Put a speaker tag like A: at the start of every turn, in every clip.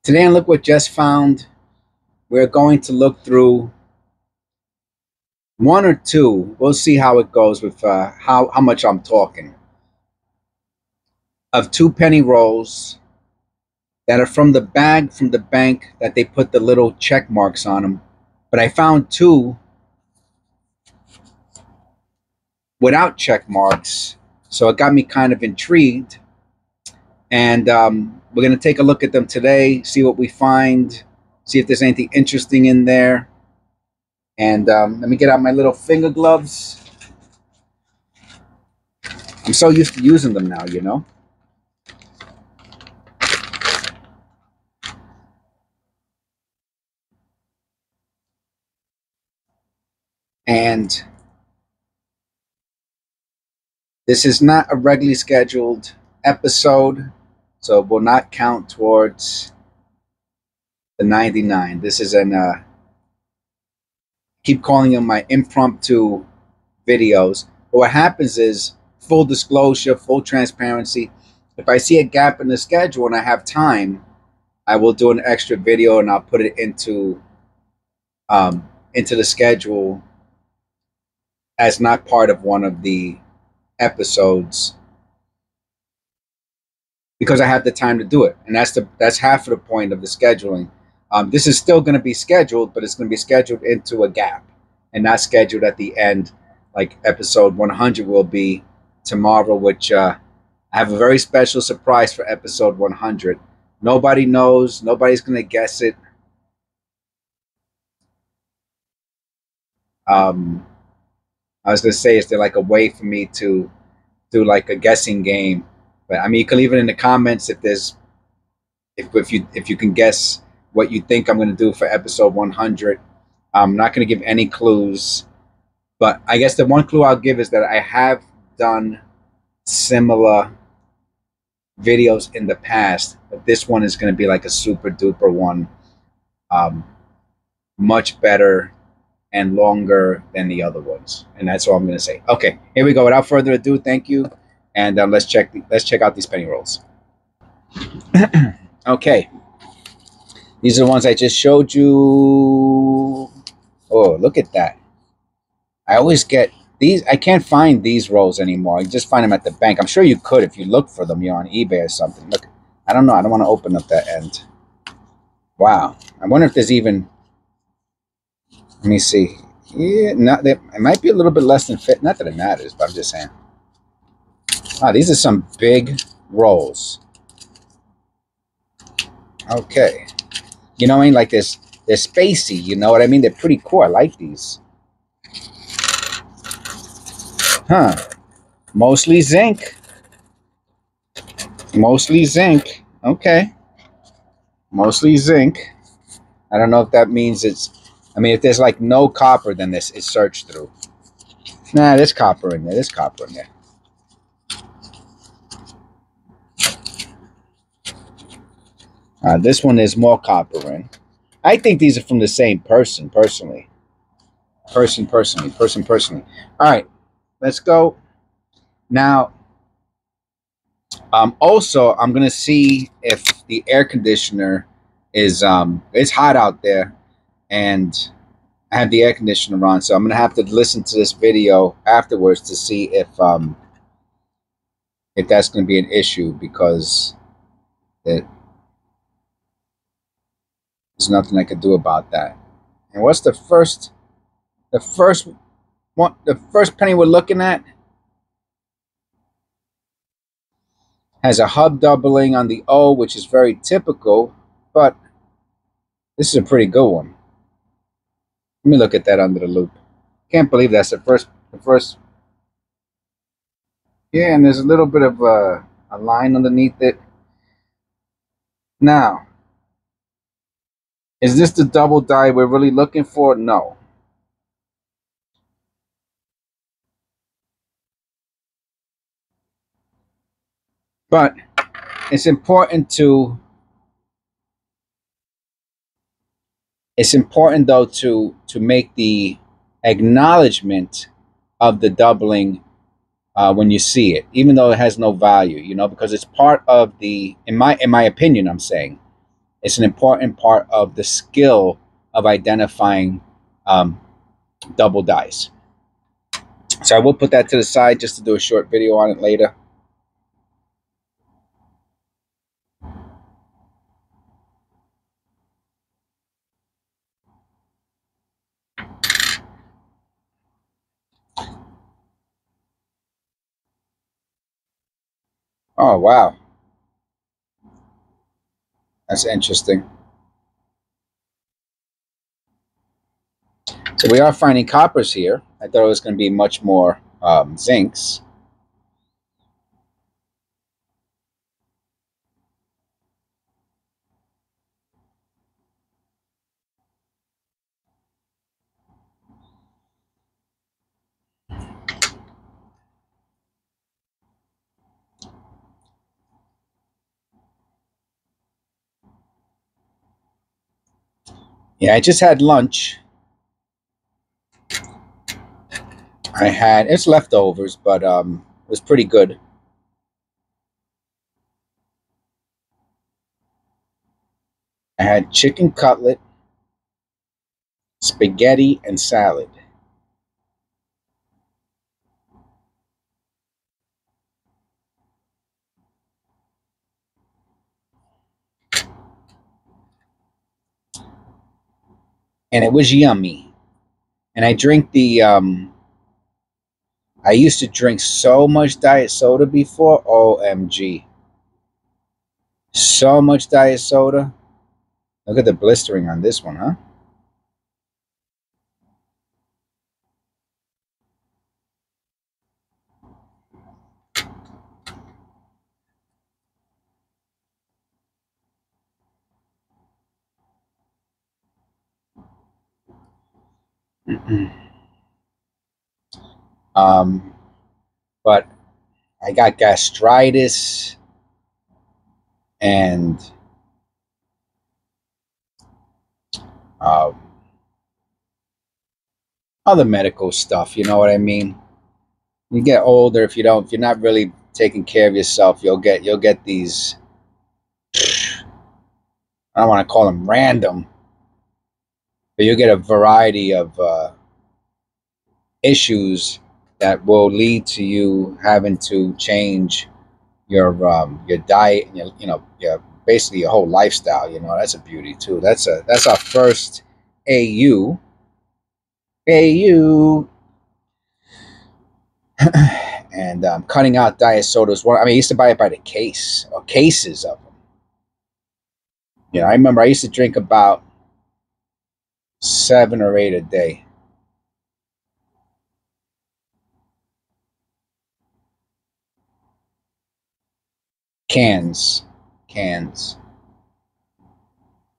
A: Today on Look What Just Found, we're going to look through one or two. We'll see how it goes with how much I'm talking. Of 2 penny rolls that are from the bag from the bank that they put the little check marks on them. But I found 2 without check marks. So it got me kind of intrigued. And we're going to take a look at them today, see what we find, see if there's anything interesting in there. And let me get out my little finger gloves. I'm so used to using them now, you know. And this is not a regularly scheduled episode, so it will not count towards the 99. This is an keep calling them my impromptu videos. But what happens is, full disclosure, full transparency, if I see a gap in the schedule and I have time, I will do an extra video and I'll put it into the schedule as not part of one of the episodes, because I have the time to do it. And that's half of the point of the scheduling. This is still going to be scheduled, but it's going to be scheduled into a gap and not scheduled at the end, like episode 100 will be tomorrow, which I have a very special surprise for episode 100. Nobody knows. Nobody's going to guess it. I was going to say, is there like a way for me to do like a guessing game? But I mean, you can leave it in the comments if you can guess what you think I'm going to do for episode 100. I'm not going to give any clues, but I guess the one clue I'll give is that I have done similar videos in the past, but this one is going to be like a super duper one, much better and longer than the other ones. And that's all I'm going to say. Okay, here we go. Without further ado, thank you. And let's check out these penny rolls. Okay. These are the ones I just showed you. Oh, look at that. I always get these. I can't find these rolls anymore. I just find them at the bank. I'm sure you could if you look for them, on eBay or something. Look, I don't know. I don't want to open up that end. Wow. I wonder if there's even... Let me see. Yeah, it might be a little bit less than fit. Not that it matters, but I'm just saying. Wow, these are some big rolls. Okay. You know what I mean? Like this, they're spacey, you know what I mean? They're pretty cool. I like these. Huh. Mostly zinc. Mostly zinc. Okay. Mostly zinc. I don't know if that means it's... I mean, if there's like no copper, then this is searched through. Nah, there's copper in there. There's copper in there. This one is more copper in. I think these are from the same person, personally. Person, personally. All right, let's go. Now, also, I'm going to see if the air conditioner is, it's hot out there, and I have the air conditioner on, so I'm going to have to listen to this video afterwards to see if that's going to be an issue, because there's nothing I could do about that. And what's the first penny we're looking at? Has a hub doubling on the O, which is very typical, but this is a pretty good one. Let me look at that under the loop. Can't believe that's the first. Yeah, and there's a little bit of a line underneath it. Now, is this the double die we're really looking for? No. But it's important though to make the acknowledgement of the doubling when you see it, even though it has no value, because it's part of the, in my opinion, I'm saying, It's an important part of the skill of identifying double dyes. So I will put that to the side just to do a short video on it later. Oh, wow. That's interesting. So we are finding coppers here. I thought it was going to be much more zincs. Yeah, I just had lunch. It's leftovers, but it was pretty good. I had chicken cutlet, spaghetti, and salad. And it was yummy. And I drink the I used to drink so much diet soda before. OMG. So much diet soda. Look at the blistering on this one, huh? um, but I got gastritis and uh, other medical stuff. You know what I mean? You get older, if you're not really taking care of yourself, you'll get these. I don't want to call them random, but you'll get a variety of issues that will lead to you having to change your diet and your basically your whole lifestyle. That's a beauty too. That's our first AU. AU. And cutting out diet sodas. I mean, I used to buy it by the case or cases of them. I remember I used to drink about 7 or 8 a day. Cans, cans.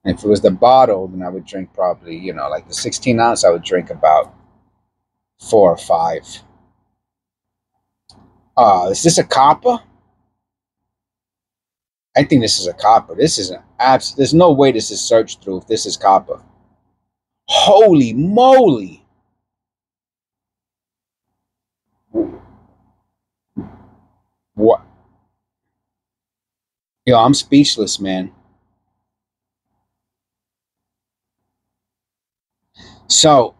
A: And if it was the bottle, then I would drink probably, like the 16 ounce, I would drink about 4 or 5. Is this a copper? I think this is a copper. This is an abs. There's no way this is searched through if this is copper. Holy moly! What? I'm speechless, man. So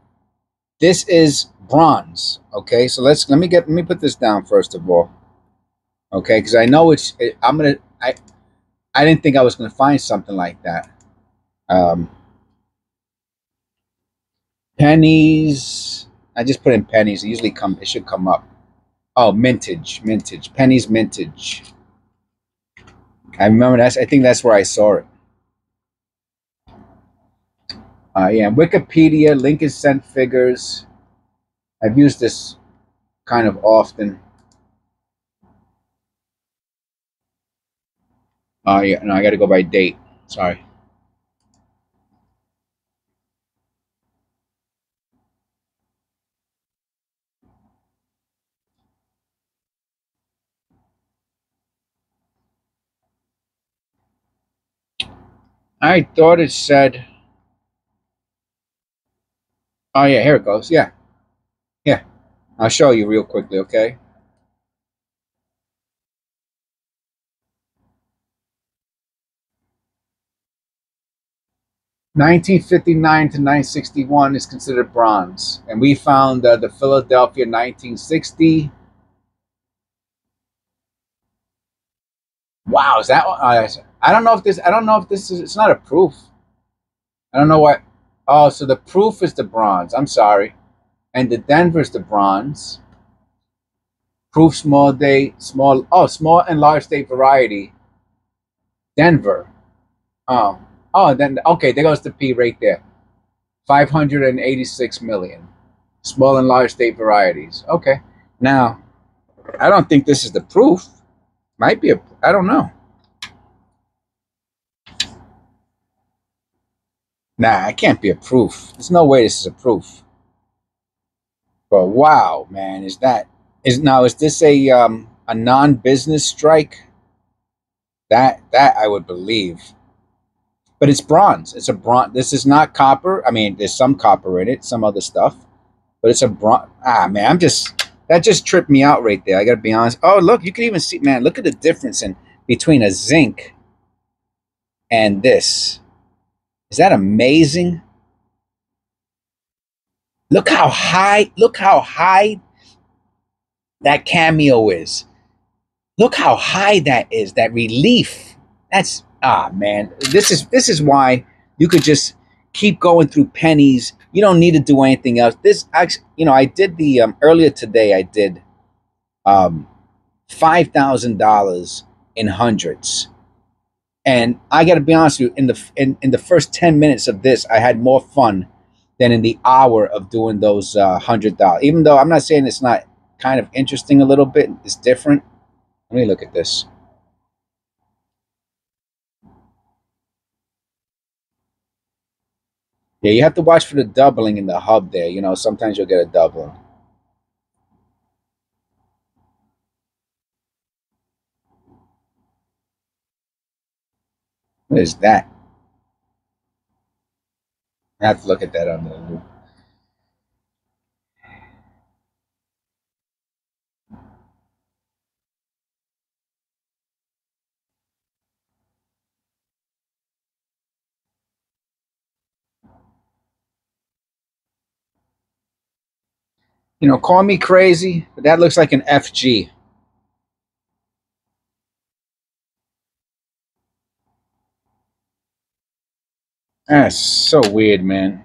A: this is bronze. Okay, so let me put this down first of all. Okay, because I know I didn't think I was gonna find something like that. Um, Pennies. I just put in pennies. It should come up. Oh, mintage. Pennies mintage. I remember I think that's where I saw it. Yeah, Wikipedia, Lincoln Cent figures. I've used this kind of often. Yeah, no, I got to go by date. Sorry. I thought it said. Oh yeah, here it goes. Yeah, yeah. I'll show you real quickly, okay? 1959 to 961 is considered bronze, and we found the Philadelphia 1960. Wow, is that one? I don't know if this. I don't know if this is. It's not a proof. I don't know what. Oh, so the proof is the bronze. I'm sorry, and the Denver's the bronze. Proof small day small. Oh, small and large state variety. Denver. Oh, oh, then okay. There goes the P right there. 586 million. Small and large state varieties. Okay. Now, I don't think this is the proof. Might be a. I don't know. Nah, it can't be a proof. There's no way this is a proof. But wow, man, is this a non-business strike? That I would believe. But it's bronze. It's a bronze. This is not copper. I mean, there's some copper in it, some other stuff, but it's a bronze. Ah, man, that just tripped me out right there. I got to be honest. Oh, look, you can even see, man, look at the difference in between a zinc and this. Is that amazing? Look how high that cameo is. Look how high that is, that relief. That's man. This is why you could just keep going through pennies. You don't need to do anything else. This actually, I did the earlier today I did $5,000 in hundreds. And I got to be honest with you, in the first 10 minutes of this, I had more fun than in the hour of doing those $100. Even though I'm not saying it's not kind of interesting a little bit, it's different. Let me look at this. Yeah, you have to watch for the doubling in the hub there. Sometimes you'll get a doubling. What is that? I have to look at that under the loop. Call me crazy, but that looks like an FG. That's so weird, man.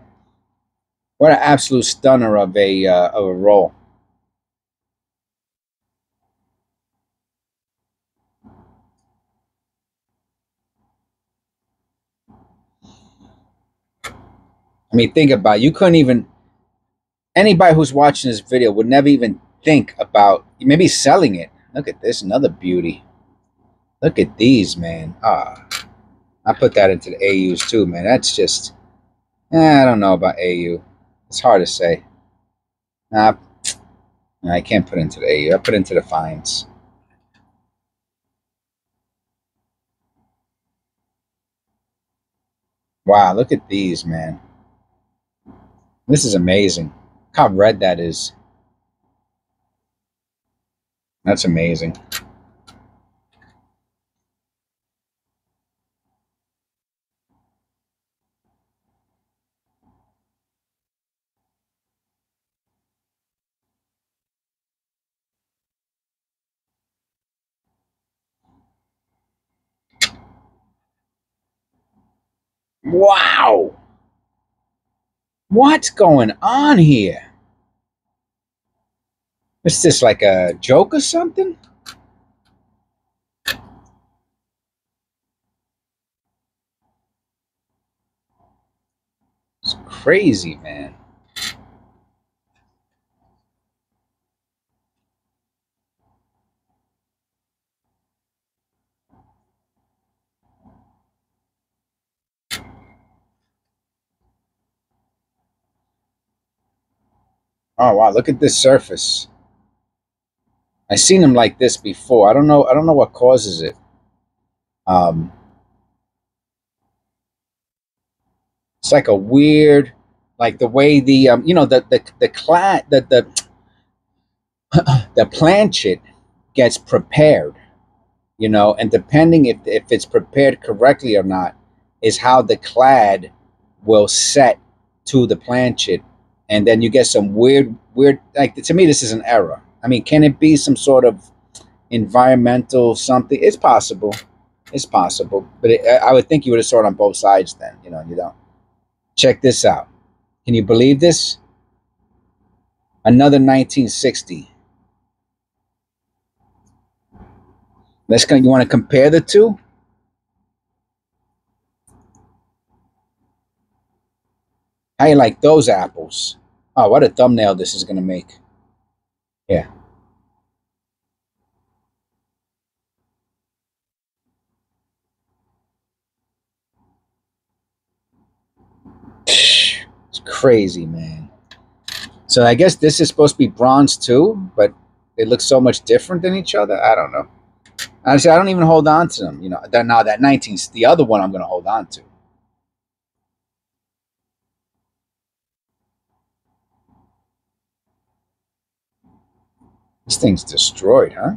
A: What an absolute stunner of a roll. I mean, think about it. You couldn't even anybody who's watching this video would never even think about maybe selling it. Look at this, another beauty. Look at these, man. I put that into the AUs too, man. That's just, I don't know about AU. It's hard to say. Nah, I can't put into the AU. I put into the fines. Wow, look at these, man. This is amazing. Look how red that is. That's amazing. Wow. What's going on here? Is this like a joke or something? It's crazy, man. Oh wow, look at this surface. I've seen them like this before. I don't know what causes it. Um, it's like a weird, like the way the clad the planchet gets prepared, and depending if it's prepared correctly or not, is how the clad will set to the planchette, and then you get some weird, like, to me, this is an error. I mean, can it be some sort of environmental something? It's possible. It's possible. But I would think you would have saw it on both sides then, you know, and you don't. Check this out. Can you believe this? Another 1960. You want to compare the two? How you like those apples? Oh, what a thumbnail this is going to make. Yeah. It's crazy, man. So I guess this is supposed to be bronze too, but they look so much different than each other. I don't know. Honestly, I don't even hold on to them. You know, that 19, the other one I'm going to hold on to. This thing's destroyed, huh?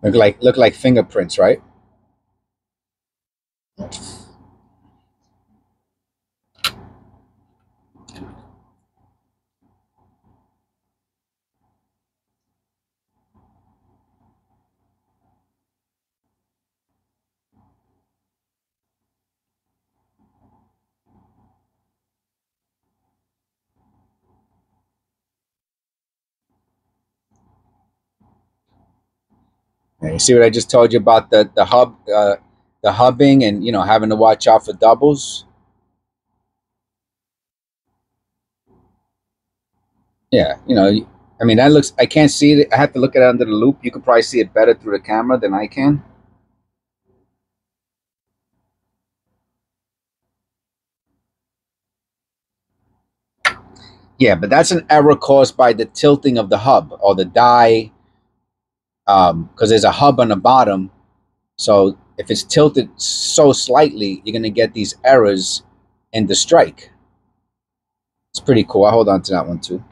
A: Look like fingerprints, right? Yeah, you see what I just told you about the hubbing, and you know, having to watch out for doubles. Yeah, you know, I mean, that looks. I can't see it. I have to look at it under the loop. You could probably see it better through the camera than I can. Yeah, but that's an error caused by the tilting of the hub or the die, because there's a hub on the bottom. So if it's tilted so slightly, you're gonna get these errors in the strike. It's pretty cool. I hold on to that one too.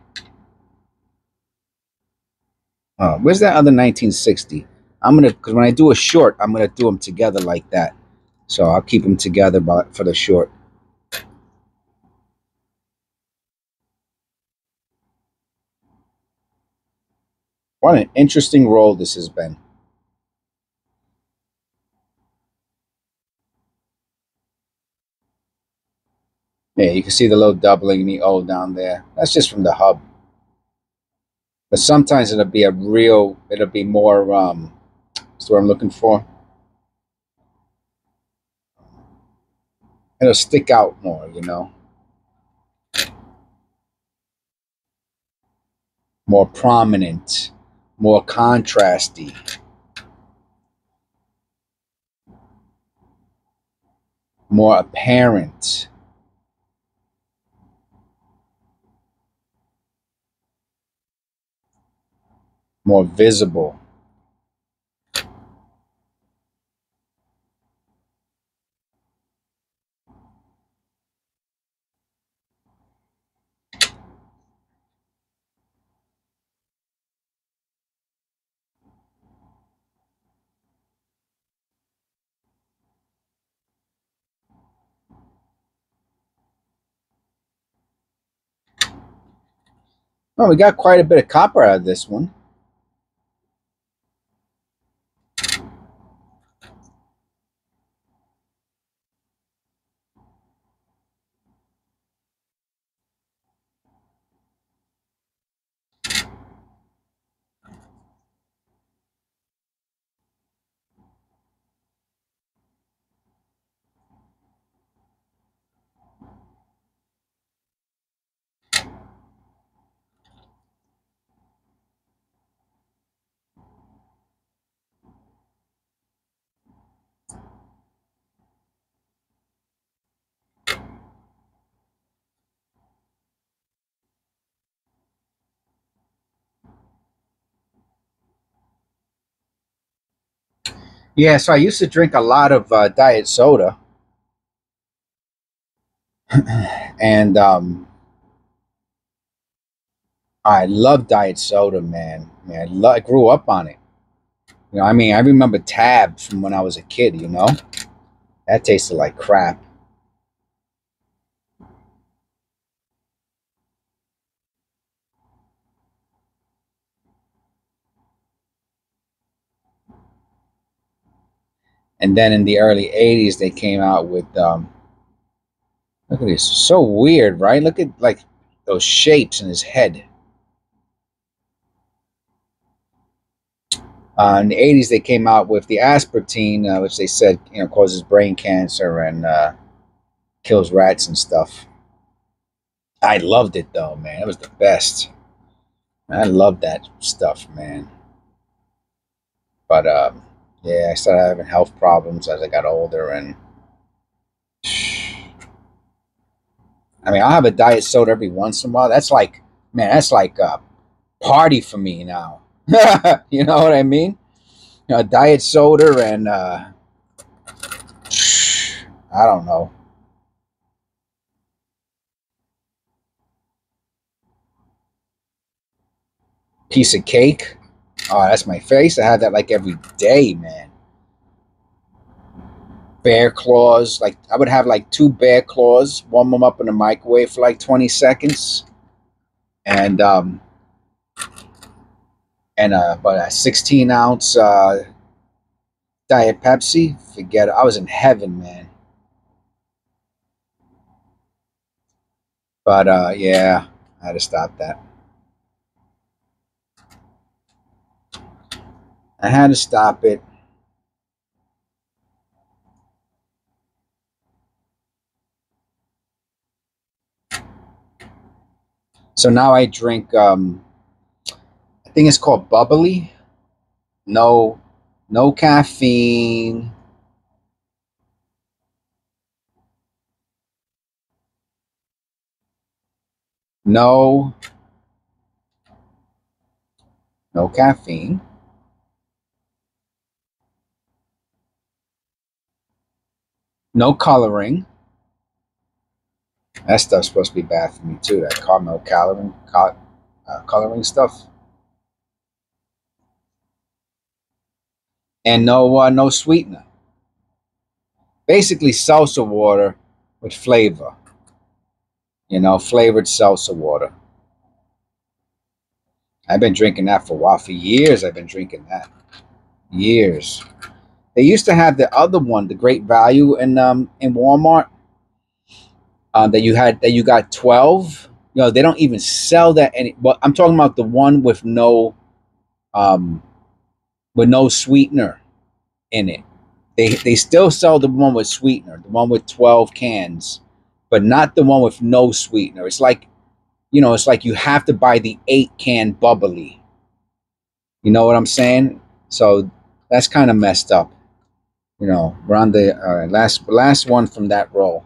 A: Where's that other 1960? Because when I do a short, I'm gonna do them together like that. So I'll keep them together for the short. What an interesting roll this has been. Yeah, you can see the little doubling in the O down there. That's just from the hub. But sometimes it'll be more, that's what I'm looking for. It'll stick out more, you know, more prominent, more contrasty, more apparent, more visible. Oh, we got quite a bit of copper out of this one. Yeah, so I used to drink a lot of diet soda. And I love diet soda, man. I grew up on it. You know, I mean, I remember Tab from when I was a kid. You know, that tasted like crap. And then in the early '80s, they came out with look at this, so weird, right? Look at like those shapes in his head. In the '80s, they came out with the aspartame, which they said causes brain cancer and kills rats and stuff. I loved it though, man. It was the best. I loved that stuff, man. But yeah, I started having health problems as I got older, and I mean, I'll have a diet soda every once in a while. That's like, man, that's like a party for me now. You know what I mean? Diet soda and I don't know, piece of cake. Oh, that's my face. I have that like every day, man. Bear claws. Like I would have like two bear claws, warm them up in the microwave for like 20 seconds, and but a 16-ounce Diet Pepsi. Forget it. I was in heaven, man. But yeah, I had to stop that. I had to stop it. So now I drink. I think it's called bubbly. No, no caffeine. No, no caffeine. No coloring. That stuff's supposed to be bad for me too. That caramel coloring stuff. And no sweetener. Basically, salsa water with flavor. Flavored salsa water. I've been drinking that for a while. For years, I've been drinking that. Years. They used to have the other one, the Great Value in Walmart. That you got 12. They don't even sell that any. But I'm talking about the one um with no sweetener in it. They still sell the one with sweetener, the one with 12 cans, but not the one with no sweetener. It's like you have to buy the 8-can bubbly. You know what I'm saying? So that's kind of messed up. We're on the last one from that roll.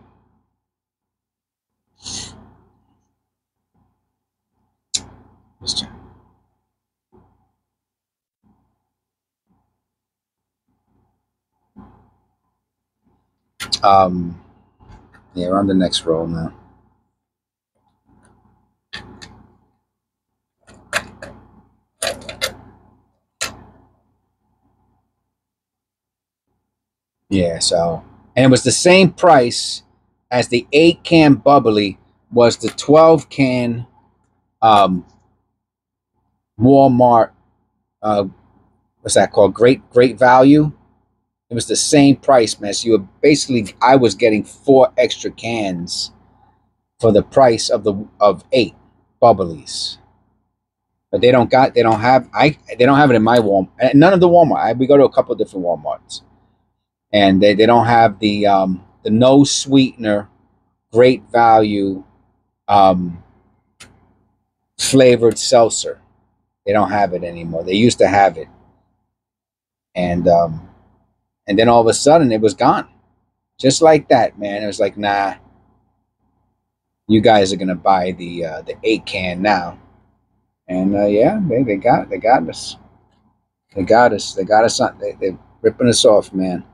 A: Um, yeah, we're on the next roll now. Yeah, so and it was the same price as the 8-can bubbly was the 12-can um Walmart uh what's that called? Great value. It was the same price, man. So I was getting 4 extra cans for the price of 8 bubblies. But they don't have it in my Walmart. None of the Walmart. We go to a couple of different Walmarts. And they don't have the no sweetener, great value um flavored seltzer. They don't have it anymore. They used to have it. And then all of a sudden it was gone. Just like that, man. It was like, nah, you guys are gonna buy the 8-can now. And yeah, they got us. They got us. They got us on. They're ripping us off, man.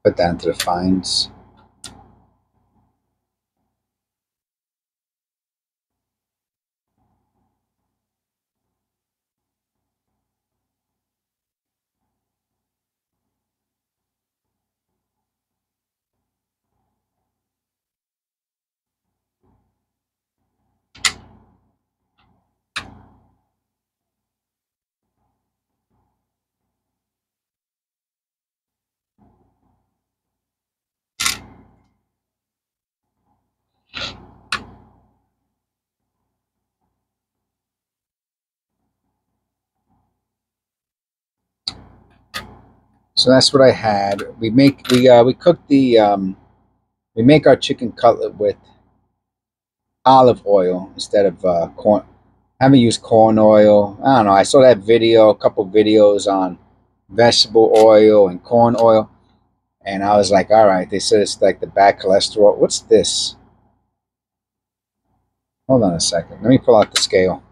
A: Put that into the fines. So that's what I had. We cook the we make our chicken cutlet with olive oil instead of corn. I haven't used corn oil. I don't know. I saw that video, a couple videos on vegetable oil and corn oil, and I was like, all right. They said it's like the bad cholesterol. What's this? Hold on a second. Let me pull out the scale.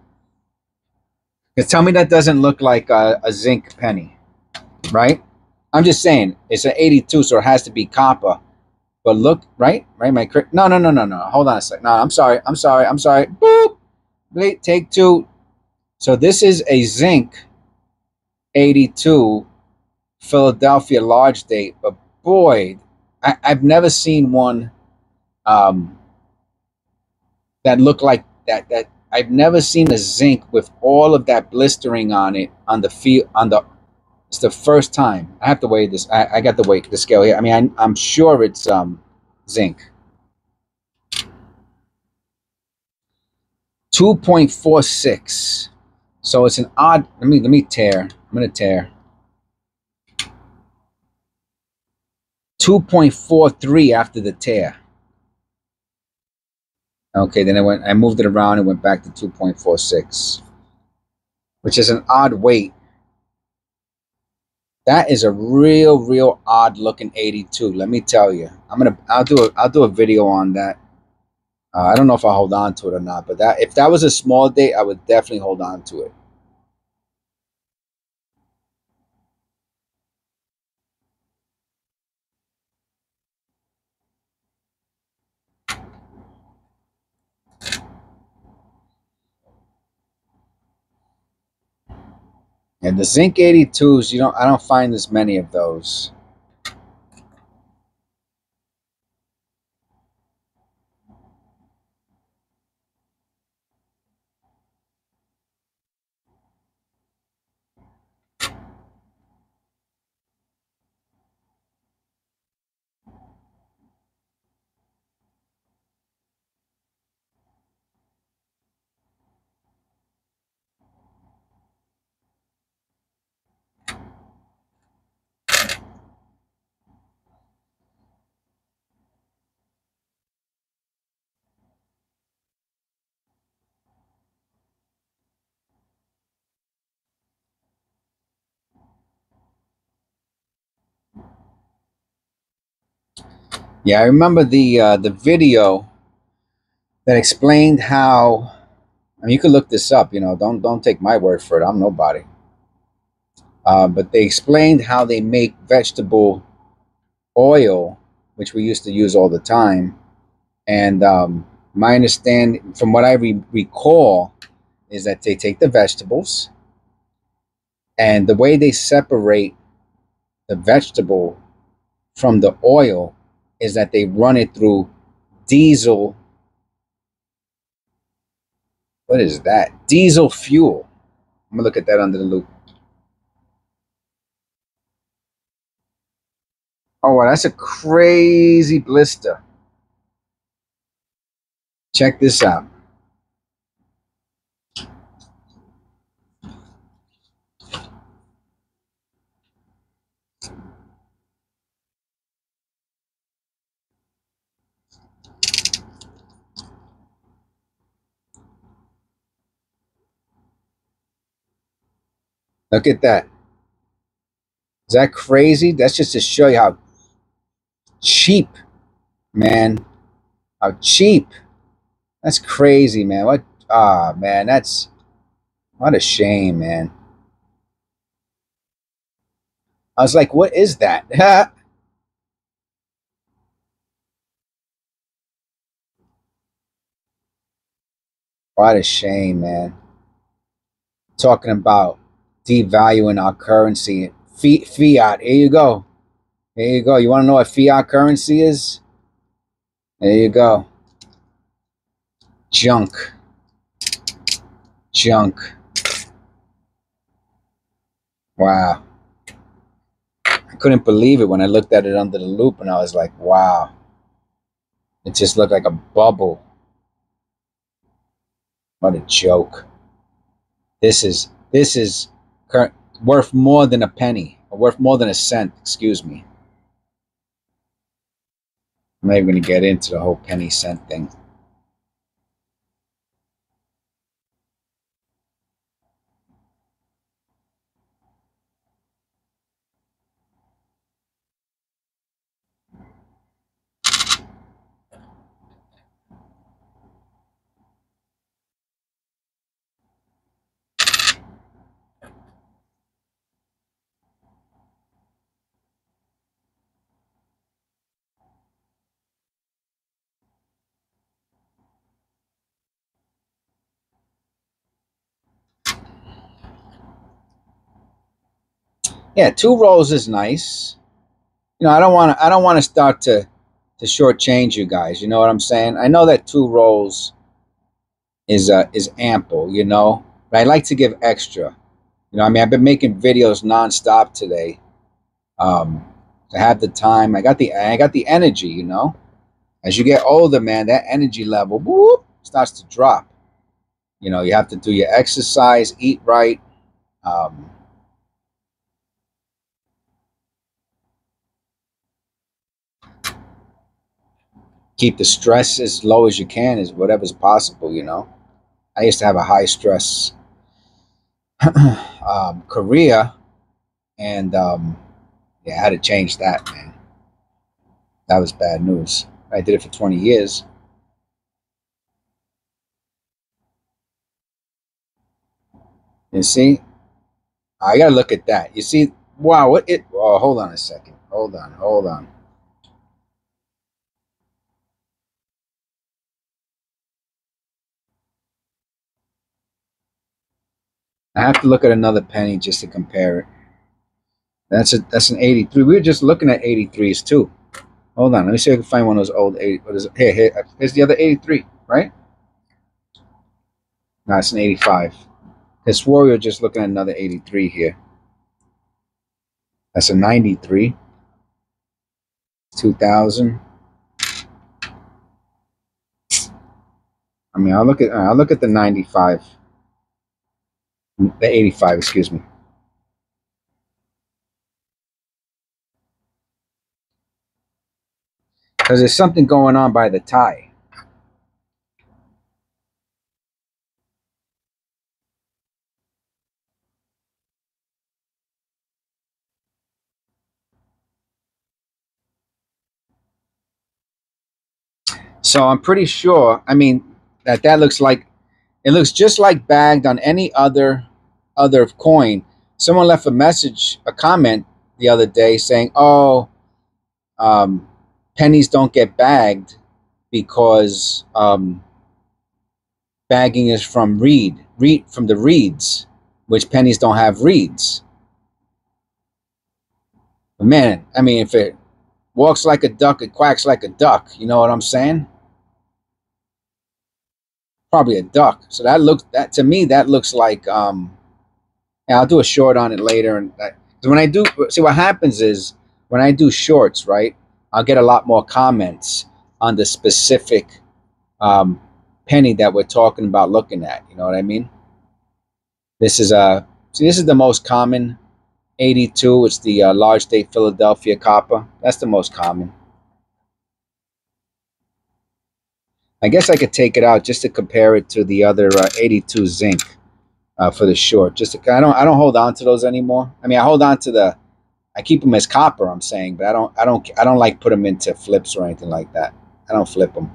A: Because tell me that doesn't look like a zinc penny, right? I'm just saying it's an 82, so it has to be copper. But look, right? My no, no, no, no, no. Hold on a second. No, I'm sorry. I'm sorry. I'm sorry. Boop. Wait, take two. So this is a zinc 82 Philadelphia large date. But boy, I've never seen one um, that looked like that. That I've never seen a zinc with all of that blistering on it on the field on the. It's the first time. I have to weigh this. I got the weight the scale here. I mean, I'm sure it's zinc. 2.46. So it's an odd. Let me tear. I'm gonna tear. 2.43 after the tear. Okay, then I moved it around and went back to 2.46, which is an odd weight. That is a real odd looking 82. Let me tell you. I'll do a video on that. I don't know if I hold on to it or not, but that if that was a small date, I would definitely hold on to it. And the zinc 82s, I don't find as many of those. Yeah, I remember the video that explained how. I mean, you could look this up. Don't take my word for it. I'm nobody. But they explained how they make vegetable oil, which we used to use all the time. And my understanding, from what I recall, is that they take the vegetables, and the way they separate the vegetable from the oil is that they run it through diesel. What is that? Diesel fuel. I'm gonna look at that under the loop. Oh, wow, that's a crazy blister. Check this out. Look at that. Is that crazy? That's just to show you how cheap, man. How cheap. That's crazy, man. What? Ah, man. What a shame, man. I was like, what is that? What a shame, man. Talking about devaluing our currency. Fiat. Here you go. Here you go. You want to know what fiat currency is? There you go. Junk. Junk. Wow. I couldn't believe it when I looked at it under the loop and I was like, wow. It just looked like a bubble. What a joke. This is worth more than a penny, or worth more than a cent, excuse me. I'm not even going to get into the whole penny cent thing. Yeah, 2 rolls is nice. You know, I don't want to start to shortchange you guys. You know what I'm saying? I know that 2 rolls is ample. You know, but I like to give extra. You know, I mean, I've been making videos nonstop today. I have the time. I got the energy. You know, as you get older, man, that energy level whoop, starts to drop. You know, you have to do your exercise, eat right. Um, Keep the stress as low as you can, as whatever's possible. You know, I used to have a high stress career, and yeah, I had to change that, man. That was bad news. I did it for 20 years. You see, I gotta look at that. You see, wow, what it? Oh, hold on a second. Hold on. I have to look at another penny just to compare it. That's an 83. We were just looking at 83s too. Hold on, let me see if I can find one of those old 80. What is it? Here's the other 83, right? No, it's an 85. This Warrior just looking at another 83 here. That's a 93. 2000. I mean, I'll look at the 95, the 85, excuse me. Because there's something going on by the tie. So I'm pretty sure, I mean, that looks like, it looks just like bagged on any other coin. Someone left a message, a comment the other day saying, "Oh, um, pennies don't get bagged because bagging is from reed from the reeds, which pennies don't have reeds." But man, I mean, if it walks like a duck, it quacks like a duck. You know what I'm saying? Probably a duck. So that to me that looks like yeah, I'll do a short on it later. And when I do, see what happens is when I do shorts, right, I'll get a lot more comments on the specific um, penny that we're talking about looking at. You know what I mean? This is this is the most common 82. It's the large state Philadelphia copper. That's the most common. I guess I could take it out just to compare it to the other 82 zinc for the short. Just to, I don't hold on to those anymore. I mean, I hold on to I keep them as copper. I'm saying, but I don't like put them into flips or anything like that. I don't flip them.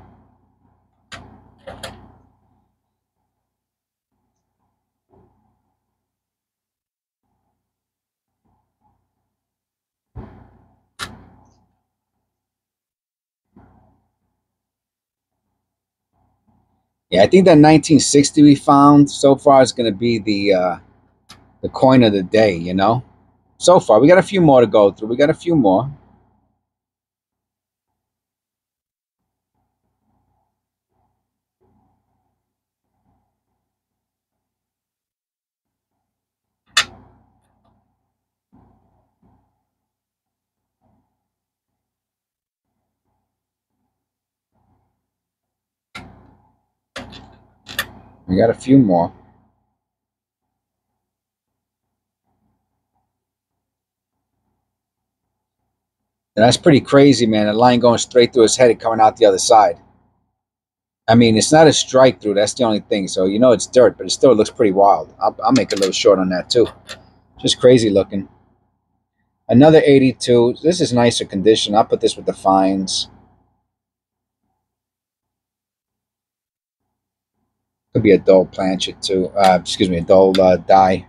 A: Yeah, I think that 1960 we found so far is going to be the coin of the day, you know? So far, we got a few more to go through. We got a few more. We got a few more. And that's pretty crazy, man. A line going straight through his head and coming out the other side. I mean, it's not a strike through. That's the only thing. So, you know, it's dirt, but it still looks pretty wild. I'll make a little short on that, too. Just crazy looking. Another 82. This is nicer condition. I'll put this with the fines. Could be a dull planchet, too. Excuse me, a dull die.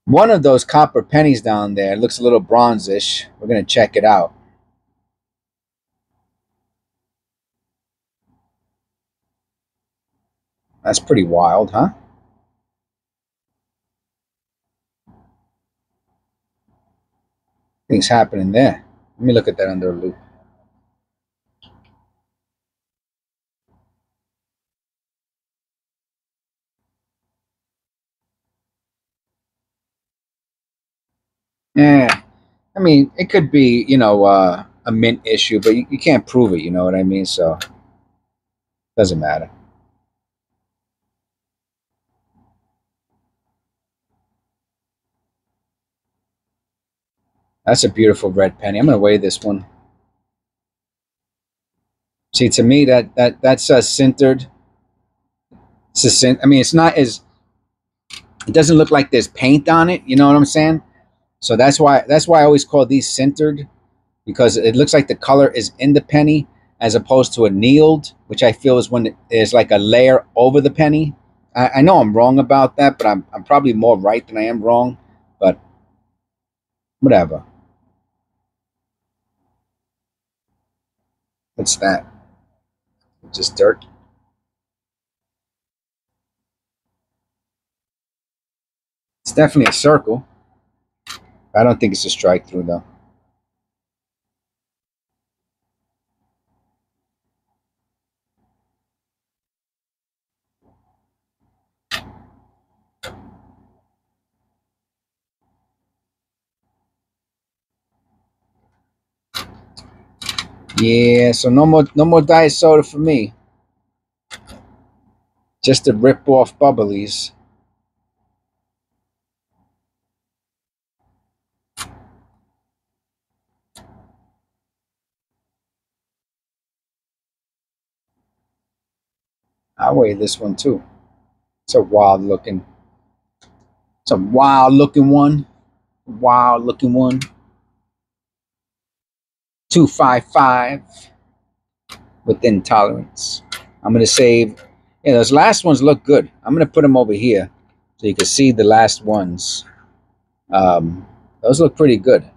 A: One of those copper pennies down there looks a little bronzish. We're going to check it out. That's pretty wild, huh? Things happening there. Let me look at that under a loop. Yeah, I mean, it could be, you know, a mint issue, but you can't prove it, you know what I mean? So, doesn't matter. That's a beautiful red penny. I'm going to weigh this one. See, to me, that's sintered. I mean, it's not as, it doesn't look like there's paint on it, you know what I'm saying? So that's why I always call these sintered, because it looks like the color is in the penny as opposed to annealed, which I feel is when there's like a layer over the penny. I know I'm wrong about that, but I'm probably more right than I am wrong. But whatever. What's that? Just dirt. It's definitely a circle. I don't think it's a strike through though. Yeah, so no more diet soda for me. Just to rip off bubblies. I weigh this one too. It's a wild looking. It's a wild looking one. Wild looking one. 255 within tolerance. I'm gonna save. Yeah, those last ones look good. I'm gonna put them over here so you can see the last ones. Those look pretty good.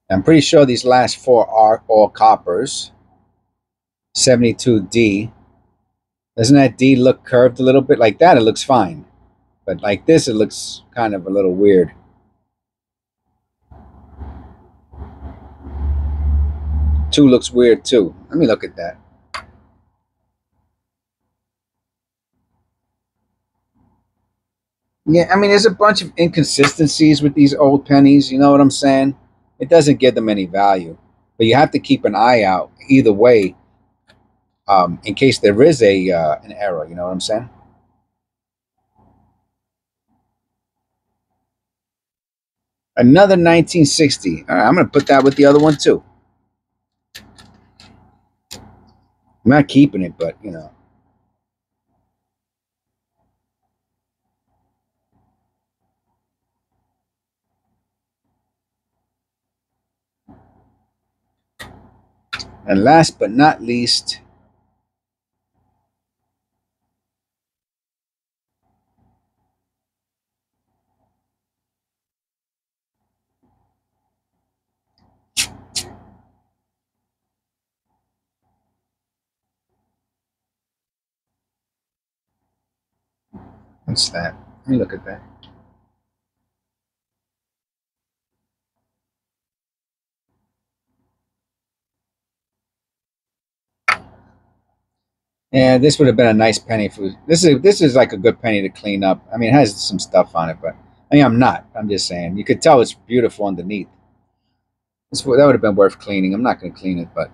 A: I'm pretty sure these last four are all coppers. 72D. Doesn't that D look curved a little bit? Like that, it looks fine. But like this, it looks kind of a little weird. 2 looks weird too. Let me look at that. Yeah, I mean, there's a bunch of inconsistencies with these old pennies. You know what I'm saying? It doesn't give them any value. But you have to keep an eye out either way, in case there is a an error. You know what I'm saying? Another 1960. All right, I'm going to put that with the other one too. I'm not keeping it, but you know. And last but not least, what's that? Let me look at that. Yeah, this would have been a nice penny for this is like a good penny to clean up. I mean, it has some stuff on it, but I mean, I'm just saying. You could tell it's beautiful underneath. That would have been worth cleaning. I'm not going to clean it, but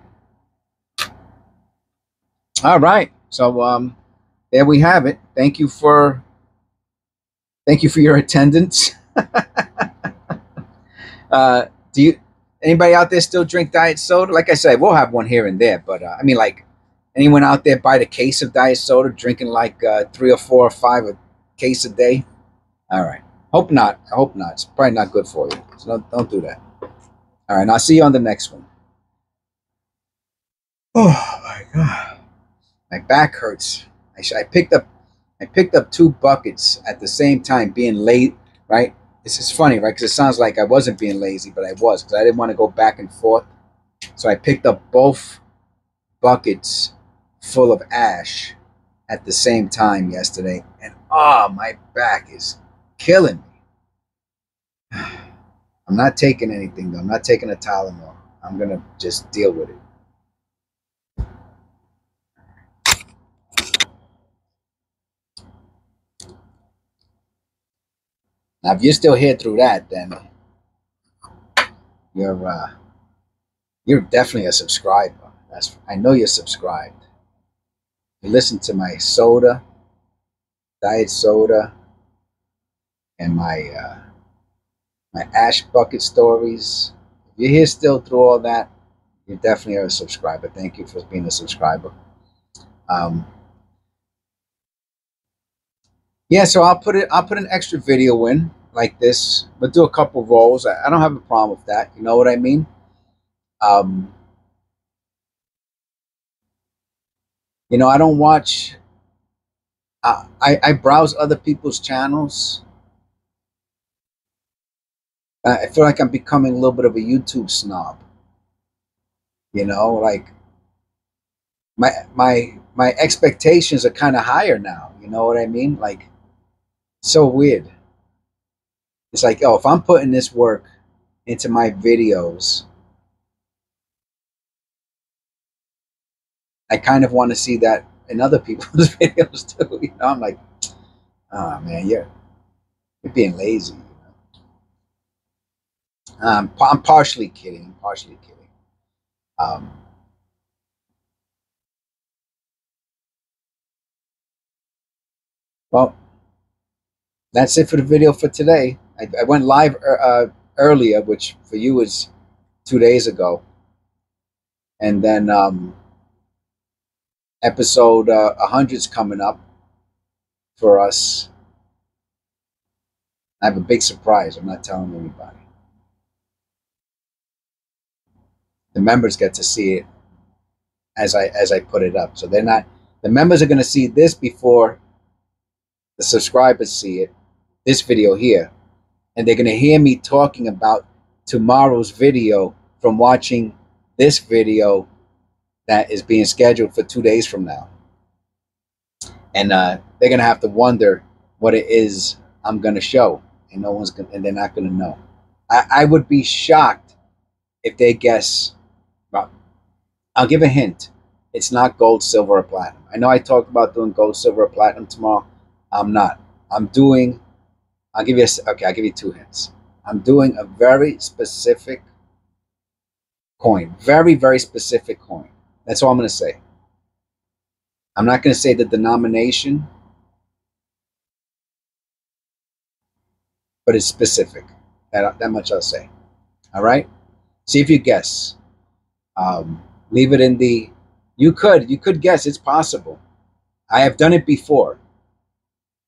A: all right. So there we have it. Thank you for your attendance. Do you anybody out there still drink diet soda? Like I said, we'll have one here and there, but I mean, like anyone out there buy the case of diet soda, drinking like 3 or 4 or 5 a case a day? All right. Hope not. I hope not. It's probably not good for you. So don't do that. All right. I'll see you on the next one. Oh my god, my back hurts. I picked up 2 buckets at the same time, being late. Right? This is funny, right? Because it sounds like I wasn't being lazy, but I was, because I didn't want to go back and forth. So I picked up both buckets full of ash at the same time yesterday, and oh, my back is killing me. I'm not taking anything though. I'm not taking a Tylenol. I'm gonna just deal with it. Now, if you're still here through that, then you're uh, you're definitely a subscriber. I know you're subscribed. You listen to my diet soda, and my ash bucket stories. If you're here still through all that, you definitely are a subscriber. Thank you for being a subscriber. Um, yeah, so I'll put an extra video in like this. We'll do a couple rolls. I don't have a problem with that. You know what I mean? Um, I don't watch. I browse other people's channels. I feel like I'm becoming a little bit of a YouTube snob. Like my expectations are kind of higher now. You know what I mean? Like, so weird. It's like, oh, if I'm putting this work into my videos, I kind of want to see that in other people's videos too. I'm like, oh man, you're being lazy. I'm partially kidding. I'm partially kidding. Um, well, that's it for the video for today. I went live earlier, which for you was 2 days ago, and then episode 100's coming up for us. I have a big surprise. I'm not telling anybody. The members get to see it as I put it up. So they're not. The members are going to see this before the subscribers see it. This video here, and they're going to hear me talking about tomorrow's video from watching this video that is being scheduled for 2 days from now. And they're going to have to wonder what it is I'm going to show, and they're not going to know. I would be shocked if they guess. Well, I'll give a hint. It's not gold, silver, or platinum. I know I talked about doing gold, silver, or platinum tomorrow. I'm not. I'm doing. I'll give you 2 hints. I'm doing a very specific coin. Very, very specific coin. That's all I'm going to say. I'm not going to say the denomination, but it's specific. That much I'll say. All right. See if you guess. Leave it in the. You could guess. It's possible. I have done it before.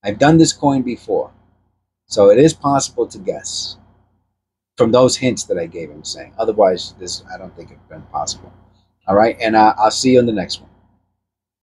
A: I've done this coin before, so it is possible to guess from those hints that I gave him. Saying otherwise, this I don't think it's been possible. All right, and I'll see you on the next one.